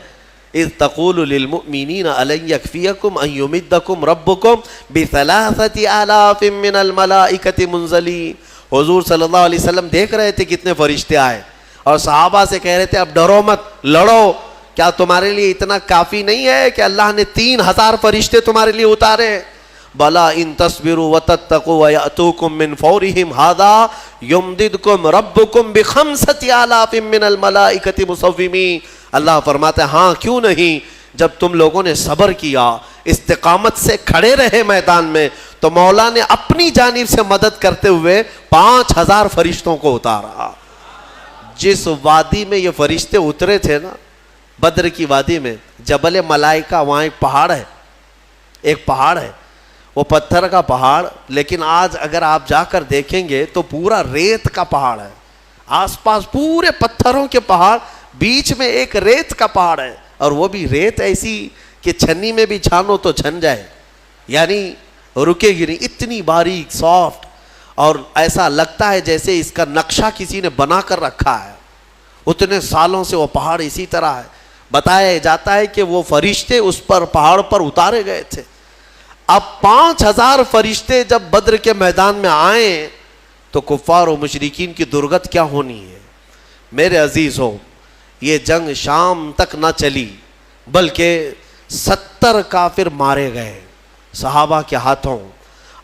اذ تقول للمؤمنین الن یکفیکم ان یمدکم ربکم بثلاثۃ آلاف من الملائکۃ منزلین۔ حضور صلی اللہ علیہ وسلم دیکھ رہے تھے کتنے فرشتے آئے اور صحابہ سے کہہ رہے تھے اب ڈرو مت، لڑو، کیا تمہارے لیے اتنا کافی نہیں ہے کہ اللہ نے 3000 فرشتے تمہارے لیے اتارے؟ بلا ان تصبروا وتتقوا ويأتوكم من فورهم هذا يمددكم ربكم بخمسة آلاف من الملائكة مصومين۔ اللہ فرماتے ہیں ہاں کیوں نہیں، جب تم لوگوں نے صبر کیا، استقامت سے کھڑے رہے میدان میں، تو مولا نے اپنی جانب سے مدد کرتے ہوئے 5000 فرشتوں کو اتارا۔ جس وادی میں یہ فرشتے اترے تھے نا، بدر کی وادی میں، جبل ملائکہ، وہاں ایک پہاڑ ہے، ایک پہاڑ ہے، وہ پتھر کا پہاڑ، لیکن آج اگر آپ جا کر دیکھیں گے تو پورا ریت کا پہاڑ ہے، آس پاس پورے پتھروں کے پہاڑ، بیچ میں ایک ریت کا پہاڑ ہے، اور وہ بھی ریت ایسی کہ چھنی میں بھی چھانو تو چھن جائے، یعنی رکے گی نہیں، اتنی باریک سافٹ، اور ایسا لگتا ہے جیسے اس کا نقشہ کسی نے بنا کر رکھا ہے۔ اتنے سالوں سے وہ پہاڑ اسی طرح ہے۔ بتایا جاتا ہے کہ وہ فرشتے اس پر پہاڑ پر اتارے گئے تھے۔ اب 5000 فرشتے جب بدر کے میدان میں آئے تو کفار و مشرکین کی درگت کیا ہونی ہے۔ میرے عزیزو، یہ جنگ شام تک نہ چلی، بلکہ 70 کافر مارے گئے صحابہ کے ہاتھوں،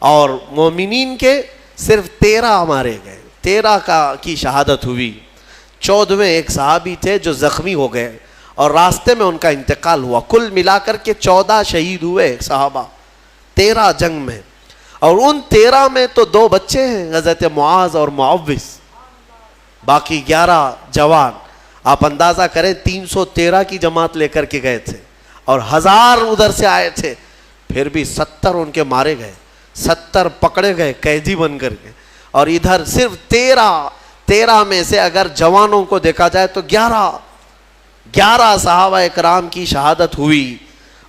اور مومنین کے صرف 13 مارے گئے، 13 کی شہادت ہوئی۔ 14ویں ایک صحابی تھے جو زخمی ہو گئے اور راستے میں ان کا انتقال ہوا۔ کل ملا کر کے 14 شہید ہوئے صحابہ 13 جنگ میں، اور ان 13 میں تو 2 بچے ہیں، حضرت معاذ اور معوذ، باقی 11 جوان۔ آپ اندازہ کریں 313 کی جماعت لے کر کے گئے تھے اور 1000 ادھر سے آئے تھے، پھر بھی 70 ان کے مارے گئے، 70 پکڑے گئے قیدی بن کر کے، اور ادھر صرف 13 میں سے اگر جوانوں کو دیکھا جائے تو 11 صحابہ اکرام کی شہادت ہوئی۔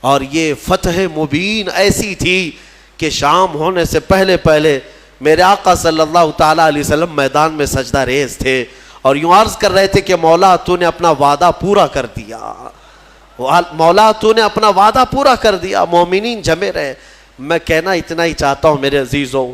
اور یہ فتح مبین ایسی تھی کہ شام ہونے سے پہلے میرے آقا صلی اللہ تعالیٰ علیہ وسلم میدان میں سجدہ ریز تھے اور یوں عرض کر رہے تھے کہ مولا تو نے اپنا وعدہ پورا کر دیا، مولا تو نے اپنا وعدہ پورا کر دیا، مومنین جمے رہے۔ میں کہنا اتنا ہی چاہتا ہوں میرے عزیزوں،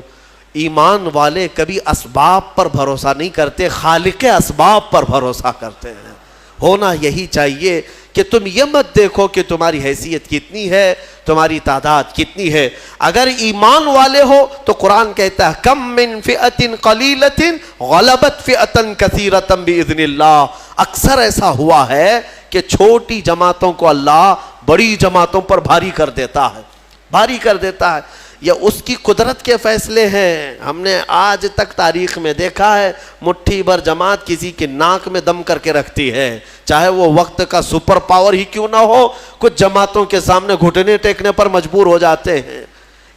ایمان والے کبھی اسباب پر بھروسہ نہیں کرتے، خالق اسباب پر بھروسہ کرتے ہیں۔ ہونا یہی چاہیے کہ تم یہ مت دیکھو کہ تمہاری حیثیت کتنی ہے، تمہاری تعداد کتنی ہے۔ اگر ایمان والے ہو تو قرآن کہتا ہے کم من فئۃ قلیلۃ غلبت فئۃ کثیرۃ باذن اللہ۔ اکثر ایسا ہوا ہے کہ چھوٹی جماعتوں کو اللہ بڑی جماعتوں پر بھاری کر دیتا ہے، بھاری کر دیتا ہے۔ یہ اس کی قدرت کے فیصلے ہیں۔ ہم نے آج تک تاریخ میں دیکھا ہے مٹھی بھر جماعت کسی کی ناک میں دم کر کے رکھتی ہے، چاہے وہ وقت کا سپر پاور ہی کیوں نہ ہو، کچھ جماعتوں کے سامنے گھٹنے ٹیکنے پر مجبور ہو جاتے ہیں۔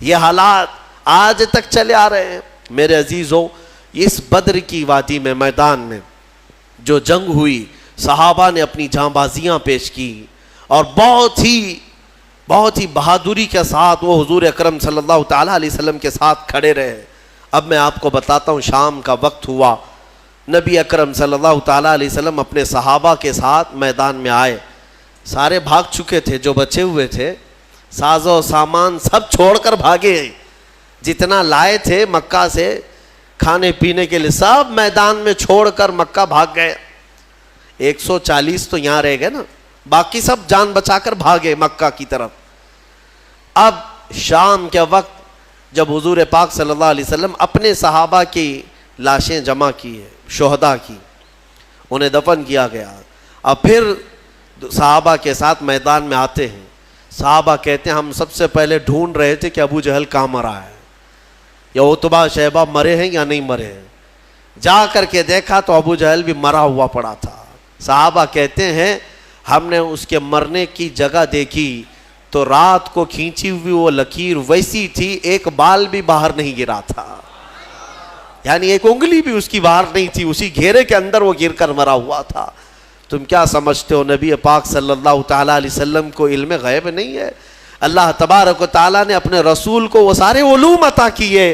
یہ حالات آج تک چلے آ رہے ہیں۔ میرے عزیزوں، اس بدر کی وادی میں، میدان میں جو جنگ ہوئی، صحابہ نے اپنی جاں بازیاں پیش کی اور بہت ہی بہادری کے ساتھ وہ حضور اکرم صلی اللہ تعالیٰ علیہ وسلم کے ساتھ کھڑے رہے۔ اب میں آپ کو بتاتا ہوں، شام کا وقت ہوا، نبی اکرم صلی اللہ تعالیٰ علیہ وسلم اپنے صحابہ کے ساتھ میدان میں آئے۔ سارے بھاگ چکے تھے، جو بچے ہوئے تھے ساز و سامان سب چھوڑ کر بھاگے، جتنا لائے تھے مکہ سے کھانے پینے کے لیے سب میدان میں چھوڑ کر مکہ بھاگ گئے۔ 140 تو یہاں رہ گئے نا، باقی سب جان بچا کر بھاگے مکہ کی طرف۔ اب شام کے وقت جب حضور پاک صلی اللہ علیہ وسلم اپنے صحابہ کی لاشیں جمع کی ہے، شہداء کی، انہیں دفن کیا گیا، اب پھر صحابہ کے ساتھ میدان میں آتے ہیں۔ صحابہ کہتے ہیں ہم سب سے پہلے ڈھونڈ رہے تھے کہ ابو جہل کہاں مرا ہے، یا عتبہ شیبہ مرے ہیں یا نہیں مرے ہیں۔ جا کر کے دیکھا تو ابو جہل بھی مرا ہوا پڑا تھا۔ صحابہ کہتے ہیں ہم نے اس کے مرنے کی جگہ دیکھی تو رات کو کھینچی ہوئی وہ لکیر ویسی تھی، ایک بال بھی باہر نہیں گرا تھا، یعنی ایک انگلی بھی اس کی باہر نہیں تھی، اسی گھیرے کے اندر وہ گر کر مرا ہوا تھا۔ تم کیا سمجھتے ہو نبی پاک صلی اللہ تعالیٰ علیہ وسلم کو علم غیب نہیں ہے؟ اللہ تبارک و تعالیٰ نے اپنے رسول کو وہ سارے علوم عطا کیے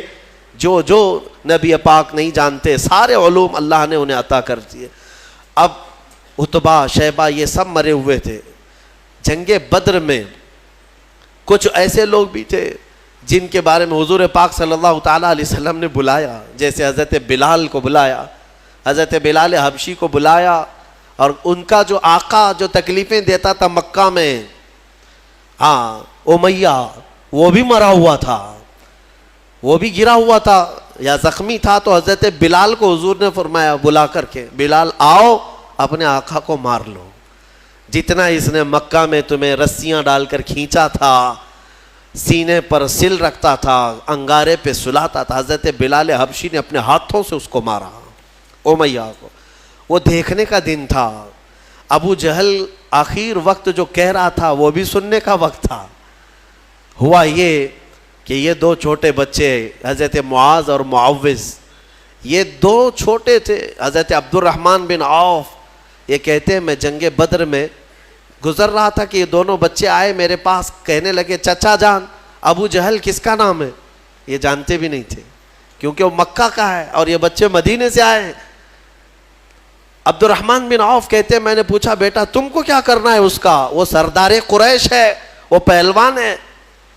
جو نبی پاک نہیں جانتے، سارے علوم اللہ نے انہیں عطا کر دیے۔ اب عتبہ شیبہ یہ سب مرے ہوئے تھے۔ جنگ بدر میں کچھ ایسے لوگ بھی تھے جن کے بارے میں حضور پاک صلی اللہ تعالیٰ علیہ وسلم نے بلایا، جیسے حضرت بلال کو بلایا، حضرت بلال حبشی کو بلایا، اور ان کا جو آقا جو تکلیفیں دیتا تھا مکہ میں، امیہ، وہ بھی مرا ہوا تھا، وہ بھی گرا ہوا تھا یا زخمی تھا، تو حضرت بلال کو حضور نے فرمایا بلا کر کے، بلال آؤ اپنے آقا کو مار لو، جتنا اس نے مکہ میں تمہیں رسیاں ڈال کر کھینچا تھا، سینے پر سل رکھتا تھا، انگارے پہ سلاتا تھا. حضرت بلال حبشی نے اپنے ہاتھوں سے اس کو مارا، امیہ کو. وہ دیکھنے کا دن تھا. ابو جہل آخر وقت جو کہہ رہا تھا وہ بھی سننے کا وقت تھا. ہوا یہ کہ یہ دو چھوٹے بچے حضرت معاذ اور معوذ، یہ دو چھوٹے تھے. حضرت عبد الرحمن بن عوف یہ کہتے ہیں میں جنگ بدر میں گزر رہا تھا کہ یہ دونوں بچے آئے میرے پاس، کہنے لگے چچا جان ابو جہل کس کا نام ہے؟ یہ جانتے بھی نہیں تھے کیونکہ وہ مکہ کا ہے اور یہ بچے مدینے سے آئے ہیں. عبد الرحمن بن عوف کہتے ہیں میں نے پوچھا بیٹا تم کو کیا کرنا ہے اس کا؟ وہ سردار قریش ہے، وہ پہلوان ہے.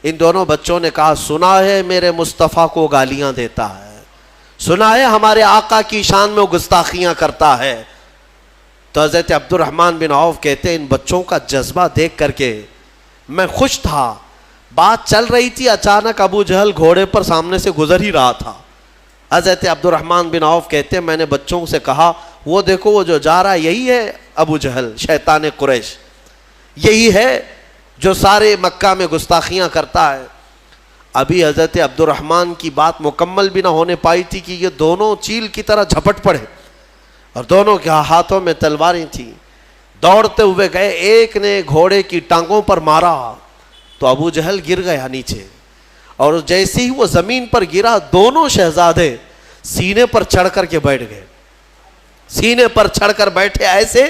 ان دونوں بچوں نے کہا سنا ہے میرے مصطفیٰ کو گالیاں دیتا ہے، سنا ہے ہمارے آقا کی شان میں وہ گستاخیاں کرتا ہے. تو حضرت عبد الرحمن بن عوف کہتے ہیں ان بچوں کا جذبہ دیکھ کر کے میں خوش تھا. بات چل رہی تھی، اچانک ابو جہل گھوڑے پر سامنے سے گزر ہی رہا تھا. حضرت عبد الرحمن بن عوف کہتے ہیں میں نے بچوں سے کہا وہ دیکھو وہ جو جا رہا ہے یہی ہے ابو جہل شیطان قریش، یہی ہے جو سارے مکہ میں گستاخیاں کرتا ہے. ابھی حضرت عبد الرحمن کی بات مکمل بھی نہ ہونے پائی تھی کہ یہ دونوں چیل کی طرح جھپٹ پڑے اور دونوں کے ہاتھوں میں تلواریں تھیں. دوڑتے ہوئے گئے، ایک نے گھوڑے کی ٹانگوں پر مارا تو ابو جہل گر گیا نیچے، اور جیسے ہی وہ زمین پر گرا دونوں شہزادے سینے پر چڑھ کر کے بیٹھ گئے. سینے پر چڑھ کر بیٹھے ایسے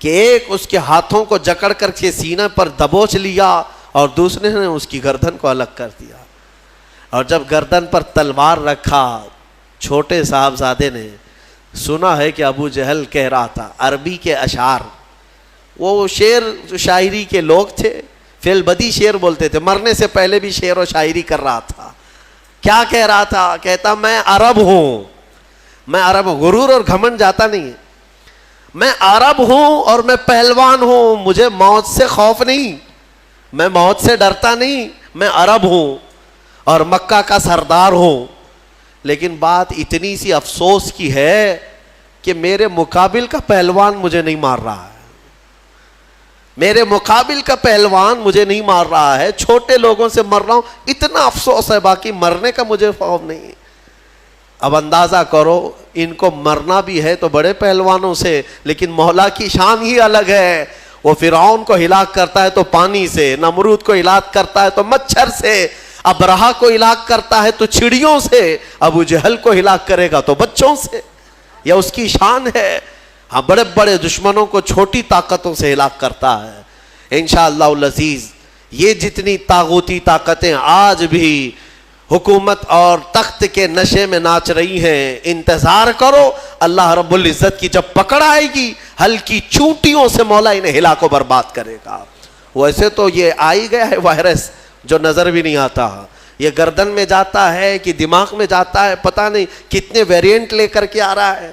کہ ایک اس کے ہاتھوں کو جکڑ کر کے سینے پر دبوچ لیا اور دوسرے نے اس کی گردن کو الگ کر دیا. اور جب گردن پر تلوار رکھا چھوٹے صاحبزادے نے سنا ہے کہ ابو جہل کہہ رہا تھا عربی کے اشعار، وہ شعر شاعری کے لوگ تھے، فی البدی شعر بولتے تھے، مرنے سے پہلے بھی شعر و شاعری کر رہا تھا. کیا کہہ رہا تھا؟ کہتا میں عرب ہوں، میں عرب ہوں. غرور اور گھمنڈ جاتا نہیں، میں عرب ہوں اور میں پہلوان ہوں، مجھے موت سے خوف نہیں، میں موت سے ڈرتا نہیں، میں عرب ہوں اور مکہ کا سردار ہوں. لیکن بات اتنی سی افسوس کی ہے کہ میرے مقابل کا پہلوان مجھے نہیں مار رہا ہے، میرے مقابل کا پہلوان مجھے نہیں مار رہا ہے، چھوٹے لوگوں سے مر رہا ہوں. اتنا افسوس ہے، باقی مرنے کا مجھے خوف نہیں. اب اندازہ کرو ان کو مرنا بھی ہے تو بڑے پہلوانوں سے، لیکن مولا کی شان ہی الگ ہے. وہ فرعون کو ہلاک کرتا ہے تو پانی سے، نمرود کو ہلاک کرتا ہے تو مچھر سے، ابرہا کو ہلاک کرتا ہے تو چڑیوں سے، ابو جہل کو ہلاک کرے گا تو بچوں سے. یہ اس کی شان ہے. ہاں بڑے بڑے دشمنوں کو چھوٹی طاقتوں سے ہلاک کرتا ہے. انشاءاللہ العزیز یہ جتنی طاغوتی طاقتیں آج بھی حکومت اور تخت کے نشے میں ناچ رہی ہیں، انتظار کرو اللہ رب العزت کی جب پکڑ آئے گی ہلکی چونٹیوں سے مولا انہیں ہلاک و برباد کرے گا. ویسے تو یہ آ ہی گیا ہے وائرس جو نظر بھی نہیں آتا، یہ گردن میں جاتا ہے کہ دماغ میں جاتا ہے، پتہ نہیں کتنے ویریئنٹ لے کر کے آ رہا ہے.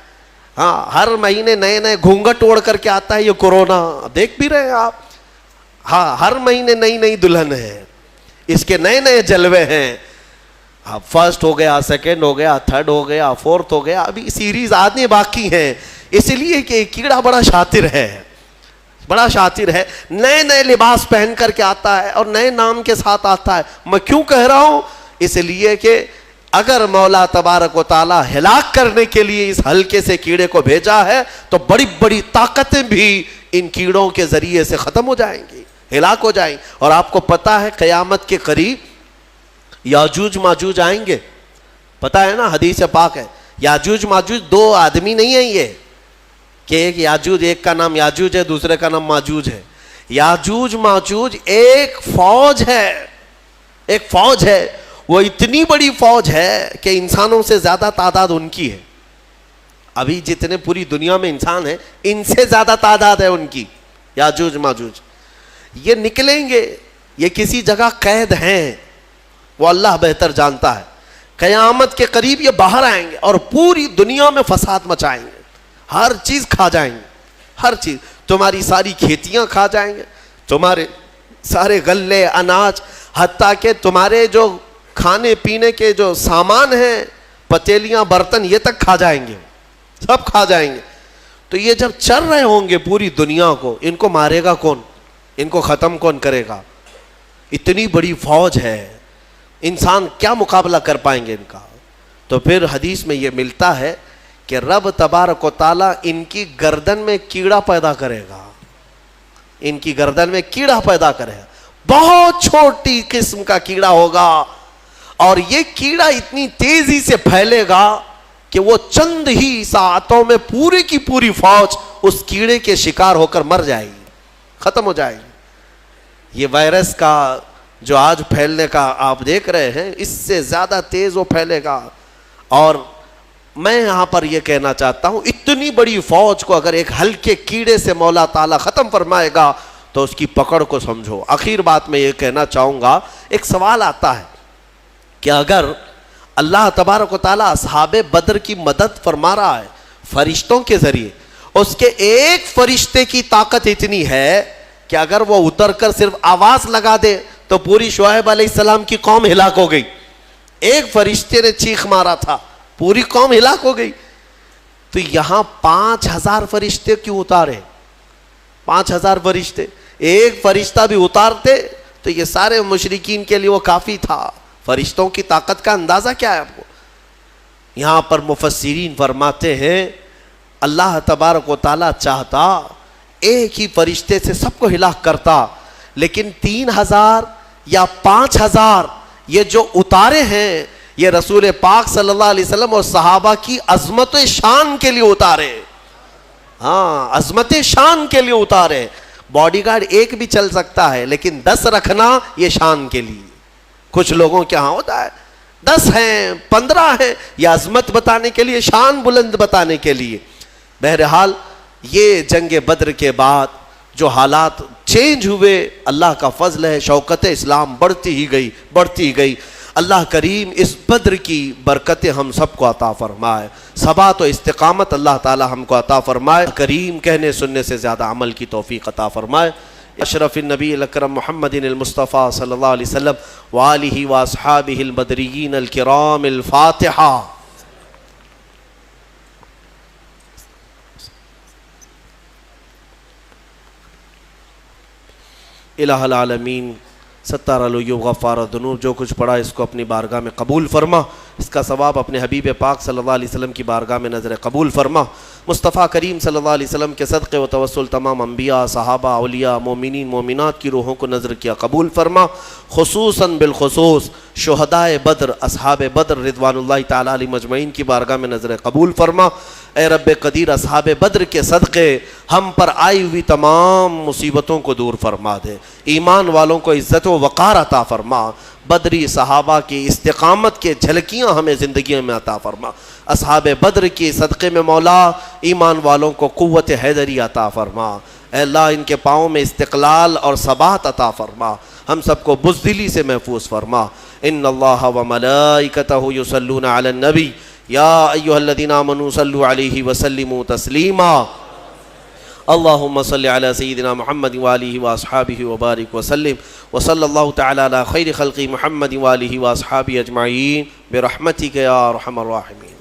ہاں ہر مہینے نئے نئے گھونگھٹ اوڑھ کر کے آتا ہے یہ کورونا، دیکھ بھی رہے ہیں آپ. ہاں ہر مہینے نئی نئی دلہن ہے، اس کے نئے نئے جلوے ہیں. ہاں فرسٹ ہو گیا، سیکنڈ ہو گیا، تھرڈ ہو گیا، فورتھ ہو گیا، ابھی سیریز آنے باقی ہیں. اس لیے کہ کیڑا بڑا شاطر ہے، بڑا شاطر ہے، نئے نئے لباس پہن کر کے آتا ہے اور نئے نام کے ساتھ آتا ہے. میں کیوں کہہ رہا ہوں؟ اس لیے کہ اگر مولا تبارک و تعالیٰ ہلاک کرنے کے لیے اس ہلکے سے کیڑے کو بھیجا ہے تو بڑی بڑی طاقتیں بھی ان کیڑوں کے ذریعے سے ختم ہو جائیں گی، ہلاک ہو جائیں. اور آپ کو پتا ہے قیامت کے قریب یاجوج ماجوج آئیں گے، پتا ہے نا، حدیث پاک ہے. یاجوج ماجوج دو آدمی نہیں ہیں یہ کہ ایک یاجوج، ایک کا نام یاجوج ہے دوسرے کا نام ماجوج ہے. یاجوج ماجوج ایک فوج ہے، ایک فوج ہے. وہ اتنی بڑی فوج ہے کہ انسانوں سے زیادہ تعداد ان کی ہے. ابھی جتنے پوری دنیا میں انسان ہیں ان سے زیادہ تعداد ہے ان کی. یاجوج ماجوج یہ نکلیں گے، یہ کسی جگہ قید ہیں، وہ اللہ بہتر جانتا ہے. قیامت کے قریب یہ باہر آئیں گے اور پوری دنیا میں فساد مچائیں گے، ہر چیز کھا جائیں گے، ہر چیز. تمہاری ساری کھیتیاں کھا جائیں گے، تمہارے سارے غلے اناج، حتیٰ کہ تمہارے جو کھانے پینے کے جو سامان ہیں، پتیلیاں برتن، یہ تک کھا جائیں گے، سب کھا جائیں گے. تو یہ جب چل رہے ہوں گے پوری دنیا کو، ان کو مارے گا کون؟ ان کو ختم کون کرے گا؟ اتنی بڑی فوج ہے، انسان کیا مقابلہ کر پائیں گے ان کا؟ تو پھر حدیث میں یہ ملتا ہے کہ رب تبارک و تعالیٰ ان کی گردن میں کیڑا پیدا کرے گا، ان کی گردن میں کیڑا پیدا کرے گا، بہت چھوٹی قسم کا کیڑا ہوگا، اور یہ کیڑا اتنی تیزی سے پھیلے گا کہ وہ چند ہی ساعتوں میں پوری کی پوری فوج اس کیڑے کے شکار ہو کر مر جائے گی، ختم ہو جائے گی۔ یہ وائرس کا جو آج پھیلنے کا آپ دیکھ رہے ہیں، اس سے زیادہ تیز وہ پھیلے گا۔ اور میں یہاں پر یہ کہنا چاہتا ہوں، اتنی بڑی فوج کو اگر ایک ہلکے کیڑے سے مولا تعالیٰ ختم فرمائے گا تو اس کی پکڑ کو سمجھو۔ آخر بات میں یہ کہنا چاہوں گا، ایک سوال آتا ہے کہ اگر اللہ تبارک و تعالیٰ اصحاب بدر کی مدد فرما رہا ہے فرشتوں کے ذریعے، اس کے ایک فرشتے کی طاقت اتنی ہے کہ اگر وہ اتر کر صرف آواز لگا دے تو پوری شعیب علیہ السلام کی قوم ہلاک ہو گئی۔ ایک فرشتے نے چیخ مارا تھا، پوری قوم ہلاک ہو گئی۔ تو یہاں 5000 فرشتے کیوں اتارے؟ 5000 فرشتے، ایک فرشتہ بھی اتارتے تو یہ سارے مشرکین کے لیے وہ کافی تھا۔ فرشتوں کی طاقت کا اندازہ کیا ہے آپ کو؟ یہاں پر مفسرین فرماتے ہیں اللہ تبارک و تعالیٰ چاہتا ایک ہی فرشتے سے سب کو ہلاک کرتا، لیکن 3000 یا 5000 یہ جو اتارے ہیں یہ رسول پاک صلی اللہ علیہ وسلم اور صحابہ کی عظمت شان کے لیے اتارے۔ ہاں، عظمت شان کے لیے اتارے۔ باڈی گارڈ ایک بھی چل سکتا ہے لیکن 10 رکھنا یہ شان کے لیے۔ کچھ لوگوں کے ہاں ہوتا ہے 10 ہیں 15 ہیں، یہ عظمت بتانے کے لیے، شان بلند بتانے کے لیے۔ بہرحال یہ جنگ بدر کے بعد جو حالات چینج ہوئے، اللہ کا فضل ہے، شوکت اسلام بڑھتی ہی گئی۔ اللہ کریم اس بدر کی برکتیں ہم سب کو عطا فرمائے، ثبات و استقامت اللہ تعالی ہم کو عطا فرمائے، کریم کہنے سننے سے زیادہ عمل کی توفیق عطا فرمائے۔ اشرف النبی الاکرم محمد المصطفیٰ صلی اللہ علیہ وسلم وآلہ واصحابہ البدریین الکرام الفاتحہ۔ الہ العالمین ستار العیوب غفار الذنوب، جو کچھ پڑھا اس کو اپنی بارگاہ میں قبول فرما، اس کا ثواب اپنے حبیب پاک صلی اللہ علیہ وسلم کی بارگاہ میں نظر قبول فرما۔ مصطفیٰ کریم صلی اللہ علیہ وسلم کے صدقے و توسل تمام انبیاء، صحابہ، اولیاء، مومنین، مومنات کی روحوں کو نظر کیا قبول فرما، خصوصاً بالخصوص شہدائے بدر، اصحاب بدر رضوان اللہ تعالیٰ علیہ مجمعین کی بارگاہ میں نظر قبول فرما۔ اے رب قدیر، اصحاب بدر کے صدقے ہم پر آئی ہوئی تمام مصیبتوں کو دور فرما دے، ایمان والوں کو عزت و وقار عطا فرما، بدری صحابہ کی استقامت کے جھلکیاں ہمیں زندگی میں عطا فرما۔ اصحاب بدر کی صدقے میں مولا ایمان والوں کو قوت حیدری عطا فرما۔ اے اللہ ان کے پاؤں میں استقلال اور ثبات عطا فرما، ہم سب کو بزدلی سے محفوظ فرما۔ ان اللہ و ملائکتہ یصلون علی النبی یا ایھا الذین آمنوا صلوا علیہ وسلموا تسلیما۔ اللہم صلی علی سیدنا محمد وآلہ واصحابہ وبارک وسلم، وصلی اللہ تعالی علی خیر خلق محمد وآلہ واصحابہ اجمعین برحمتک یا ارحم الراحمین۔